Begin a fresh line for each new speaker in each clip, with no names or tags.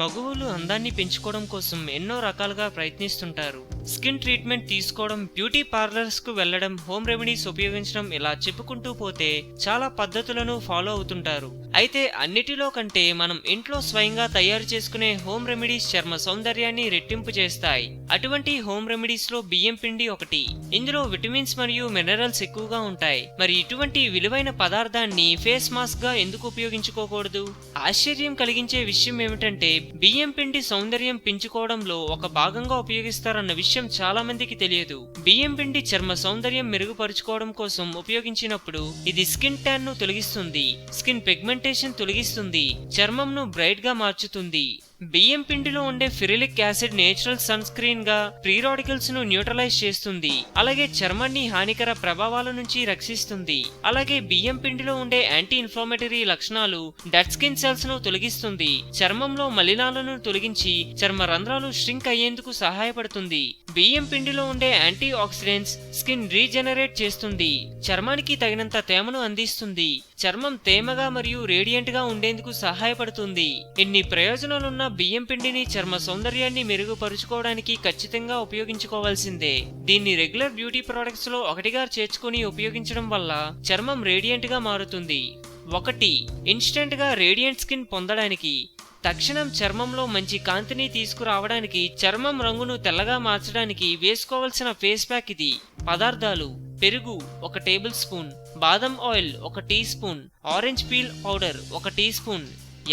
మగవాళ్ళు అందాన్ని పెంచుకోవడం కోసం ఎన్నో రకాలుగా ప్రయత్నిస్తుంటారు. స్కిన్ ట్రీట్మెంట్ తీసుకోవడం, బ్యూటీ పార్లర్స్ కు వెళ్లడం, హోమ్ రెమెడీస్ ఉపయోగించడం, ఇలా చెప్పుకుంటూ పోతే చాలా పద్ధతులను ఫాలో అవుతుంటారు. అయితే అన్నిటిలో కంటే మనం ఇంట్లో స్వయంగా తయారు చేసుకునే హోమ్ రెమెడీస్ చర్మ సౌందర్యాన్ని రెట్టింపు చేస్తాయి. అటువంటి హోమ్ రెమెడీస్ లో బియ్యం పిండి ఒకటి. ఇందులో విటమిన్స్ మరియు మినరల్స్ ఎక్కువగా ఉంటాయి. మరి ఇటువంటి విలువైన పదార్థాన్ని ఫేస్ మాస్క్ గా ఎందుకు ఉపయోగించుకోకూడదు? ఆశ్చర్యం కలిగించే విషయం ఏమిటంటే బియ్యం పిండి సౌందర్యం పెంచుకోవడంలో ఒక భాగంగా ఉపయోగిస్తారన్న విషయం చాలా మందికి తెలియదు. బియ్యం పిండి చర్మ సౌందర్యం మెరుగుపరుచుకోవడం కోసం ఉపయోగించినప్పుడు ఇది స్కిన్ ట్యాన్ ను తొలగిస్తుంది, స్కిన్ పిగ్మెంటేషన్ తొలగిస్తుంది, చర్మంను బ్రైట్ గా మార్చుతుంది. బియ్యం పిండిలో ఉండే ఫిరిలిక్ యాసిడ్ నేచురల్ సన్ స్క్రీన్ గా ఫ్రీ రాడికల్స్ ను న్యూట్రలైజ్ చేస్తుంది. అలాగే చర్మాన్ని హానికర ప్రభావాల నుంచి రక్షిస్తుంది. అలాగే బియ్యం పిండిలో ఉండే యాంటీ ఇన్ఫ్లమేటరీ లక్షణాలు డెడ్ స్కిన్ సెల్స్ ను తొలగిస్తుంది. చర్మంలో మలినాలను తొలగించి చర్మ రంధ్రాలు ష్రింక్ అయ్యేందుకు సహాయపడుతుంది. బియ్యం పిండిలో ఉండే యాంటీ ఆక్సిడెంట్స్ స్కిన్ రీజనరేట్ చేస్తుంది, చర్మానికి తగినంత తేమను అందిస్తుంది, చర్మం తేమగా మరియు రేడియంట్ గా ఉండేందుకు సహాయపడుతుంది. ఇన్ని ప్రయోజనాలున్న బియ్యం పిండిని చర్మ సౌందర్యాన్ని మెరుగుపరుచుకోవడానికి ఖచ్చితంగా ఉపయోగించుకోవాల్సిందే. దీన్ని రెగ్యులర్ బ్యూటీ ప్రొడక్ట్స్ లో ఒకటిగా చేర్చుకుని ఉపయోగించడం వల్ల చర్మం రేడియంట్ గా మారుతుంది. 1. ఇన్స్టెంట్ గా రేడియంట్ స్కిన్ పొందడానికి. తక్షణం చర్మంలో మంచి కాంతిని తీసుకురావడానికి, చర్మం రంగును తెల్లగా మార్చడానికి వేసుకోవాల్సిన ఫేస్ ప్యాక్ ఇది. పదార్థాలు: పెరుగు 1 టేబుల్ స్పూన్, బాదం oil 1 teaspoon, orange peel powder 1 teaspoon.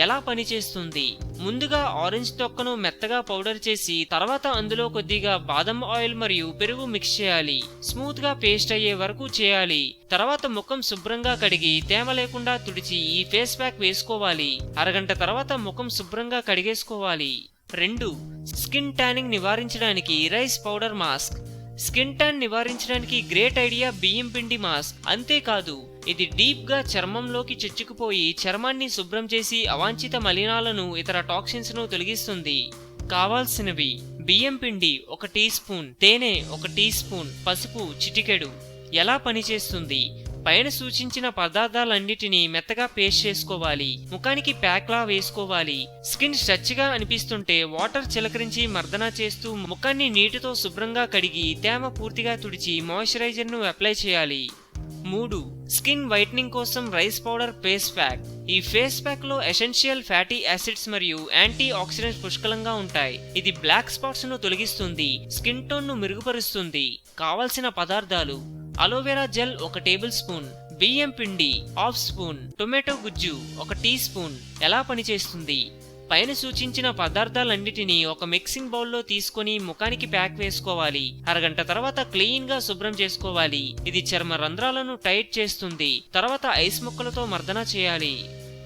ఎలా పనిచేస్తుంది? ముందుగా ఆరెంజ్ తొక్కను మెత్తగా పౌడర్ చేసి తర్వాత అందులో కొద్దిగా బాదం ఆయిల్ మరియు పెరుగు మిక్స్ చేయాలి. స్మూత్ గా పేస్ట్ అయ్యే వరకు చేయాలి. తర్వాత ముఖం శుభ్రంగా కడిగి తేమ లేకుండా తుడిచి ఈ ఫేస్ ప్యాక్ వేసుకోవాలి. అరగంట తర్వాత ముఖం శుభ్రంగా కడిగేసుకోవాలి. 2. స్కిన్ ట్యానింగ్ నివారించడానికి rice powder mask. Skin tan నివారించడానికి గ్రేట్ ఐడియా బియ్యం పిండి మాస్క్. అంతేకాదు, ఇది డీప్ గా చర్మంలోకి చొచ్చుకుపోయి చర్మాన్ని శుభ్రం చేసి అవాంఛిత మలినాలను, ఇతర టాక్సిన్స్ ను తొలగిస్తుంది. కావాల్సినవి: బియ్యం పిండి 1 టీ స్పూన్, తేనె 1 టీ స్పూన్, పసుపు చిటికెడు. ఎలా పనిచేస్తుంది? పైన సూచించిన పదార్థాలన్నిటినీ మెత్తగా పేస్ట్ చేసుకోవాలి. ముఖానికి ప్యాక్ లా వేసుకోవాలి. స్కిన్ స్ట్రెచ్ గా అనిపిస్తుంటే వాటర్ చిలకరించి మర్దన చేస్తూ ముఖాన్ని నీటితో శుభ్రంగా కడిగి తేమ పూర్తిగా తుడిచి మాయిశ్చరైజర్ ను అప్లై చేయాలి. 3. స్కిన్ వైట్నింగ్ కోసం రైస్ పౌడర్ ఫేస్ ప్యాక్. ఈ ఫేస్ ప్యాక్ లో ఎసెన్షియల్ ఫ్యాటీ యాసిడ్స్ మరియు యాంటీ ఆక్సిడెంట్స్ పుష్కలంగా ఉంటాయి. ఇది బ్లాక్ స్పాట్స్ ను తొలగిస్తుంది, స్కిన్ టోన్ ను మెరుగుపరుస్తుంది. కావలసిన పదార్థాలు: అలోవెరా జెల్ 1 టేబుల్ స్పూన్, బియ్యం పిండి 1/2 స్పూన్, టొమాటో గుజ్జు 1 టీ స్పూన్. ఎలా పనిచేస్తుంది? పైన సూచించిన పదార్థాలన్నిటినీ ఒక మిక్సింగ్ బౌల్లో తీసుకొని ముఖానికి ప్యాక్ వేసుకోవాలి. అరగంట తర్వాత క్లీన్ గా శుభ్రం చేసుకోవాలి. ఇది చర్మ రంధ్రాలను టైట్ చేస్తుంది. తర్వాత ఐస్ ముక్కలతో మర్దన చేయాలి.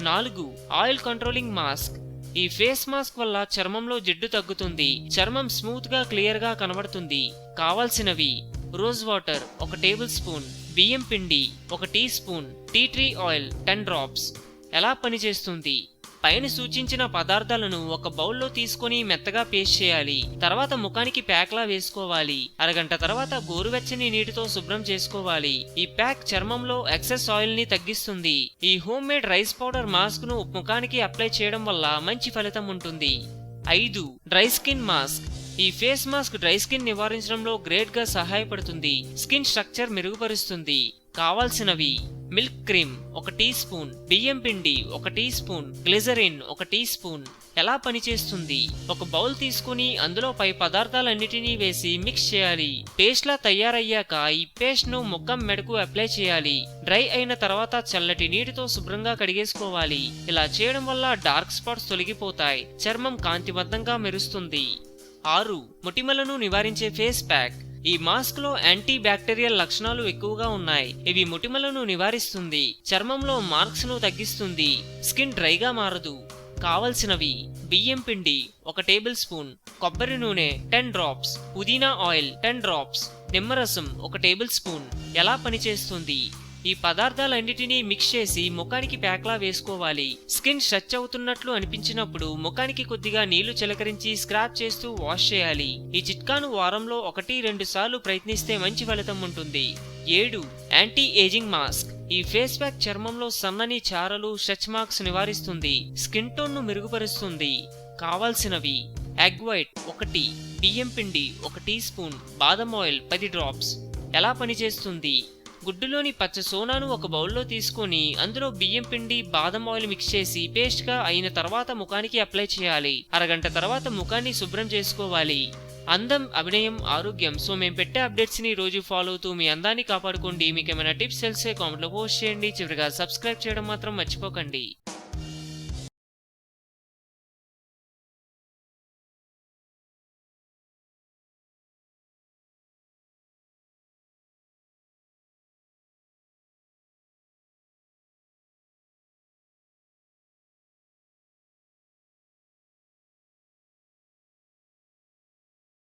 4. Oil controlling mask. ఈ ఫేస్ మాస్క్ వల్ల చర్మంలో జిడ్డు తగ్గుతుంది, చర్మం స్మూత్ గా క్లియర్ గా కనబడుతుంది. కావాల్సినవి: రోజ్ వాటర్ 1 టేబుల్ స్పూన్, బియ్యం పిండి 1 teaspoon, tea tree oil 10 drops. ఎలా పనిచేస్తుంది? పైన సూచించిన పదార్థాలను ఒక బౌల్లో తీసుకొని మెత్తగా పేస్ట్ చేయాలి. తర్వాత ముఖానికి ప్యాక్ లా వేసుకోవాలి. అరగంట తర్వాత గోరువెచ్చని నీటితో శుభ్రం చేసుకోవాలి. ఈ ప్యాక్ చర్మంలో ఎక్సెస్ ఆయిల్ ని తగ్గిస్తుంది. ఈ home made rice powder mask ను ముఖానికి అప్లై చేయడం వల్ల మంచి ఫలితం ఉంటుంది. 5. Dry skin mask. ఈ ఫేస్ మాస్క్ డ్రై స్కిన్ నివారించడంలో గ్రేట్ గా సహాయపడుతుంది. స్కిన్ స్ట్రక్చర్ మెరుగుపరుస్తుంది. కావాల్సినవి: మిల్క్ క్రీమ్ 1 టీ స్పూన్, బియ్యం పిండి 1 teaspoon, glycerine 1 teaspoon. ఎలా పనిచేస్తుంది? ఒక బౌల్ తీసుకుని అందులో పై పదార్థాలన్నిటినీ వేసి మిక్స్ చేయాలి. పేస్ట్ లా తయారయ్యాక ఈ పేస్ట్ ను ముఖం మెడకు అప్లై చేయాలి. డ్రై అయిన తర్వాత చల్లటి నీటితో శుభ్రంగా కడిగేసుకోవాలి. ఇలా చేయడం వల్ల డార్క్ స్పాట్స్ తొలగిపోతాయి, చర్మం కాంతివంతంగా మెరుస్తుంది. 6. మొటిమలను నివారించే ఫేస్ ప్యాక్. ఈ మాస్క్ లో యాంటీ బ్యాక్టీరియల్ లక్షణాలు ఎక్కువగా ఉన్నాయి. ఇవి మొటిమలను నివారిస్తుంది, చర్మంలో మార్క్స్ ను తగ్గిస్తుంది, స్కిన్ డ్రైగా మారదు. కావలసినవి: బియ్యం పిండి 1 టేబుల్ స్పూన్, కొబ్బరి నూనె 10 డ్రాప్స్, పుదీనా ఆయిల్ 10 డ్రాప్స్, నిమ్మరసం 1 టేబుల్ స్పూన్. ఎలా పనిచేస్తుంది? ఈ పదార్థాలన్నిటినీ మిక్స్ చేసి ముఖానికి ప్యాక్లా వేసుకోవాలి. స్కిన్ స్ట్రెచ్ అవుతున్నట్లు అనిపించినప్పుడు ముఖానికి కొద్దిగా నీళ్లు చిలకరించి స్క్రాప్ చేస్తూ వాష్ చేయాలి. ఈ చిట్కాను వారంలో 1-2 సార్లు ప్రయత్నిస్తే మంచి ఫలితం ఉంటుంది. 7. Anti ageing mask. ఈ ఫేస్ ప్యాక్ చర్మంలో సన్నని చారలు, స్ట్రెచ్ మార్క్స్ నివారిస్తుంది, స్కిన్ టోన్ ను మెరుగుపరుస్తుంది. కావాల్సినవి ఎగ్ వైట్ 1, బియ్యం పిండి 1 టీ స్పూన్, బాదం ఆయిల్ 10 డ్రాప్స్. ఎలా పనిచేస్తుంది? గుడ్డులోని పచ్చ సోనాను ఒక బౌల్లో తీసుకొని అందులో బియ్యం పిండి, బాదం ఆయిల్ మిక్స్ చేసి పేస్ట్ గా అయిన తర్వాత ముఖానికి అప్లై చేయాలి. అరగంట తర్వాత ముఖాన్ని శుభ్రం చేసుకోవాలి. అందం, అభినయం, ఆరోగ్యం. సో మేము పెట్టే అప్డేట్స్ ని రోజు ఫాలో అవుతూ మీ అందాన్ని కాపాడుకోండి. మీకు ఏమైనా టిప్స్ తెలిసే కామెంట్ లో పోస్ట్ చేయండి. చివరిగా సబ్స్క్రైబ్ చేయడం మాత్రం మర్చిపోకండి.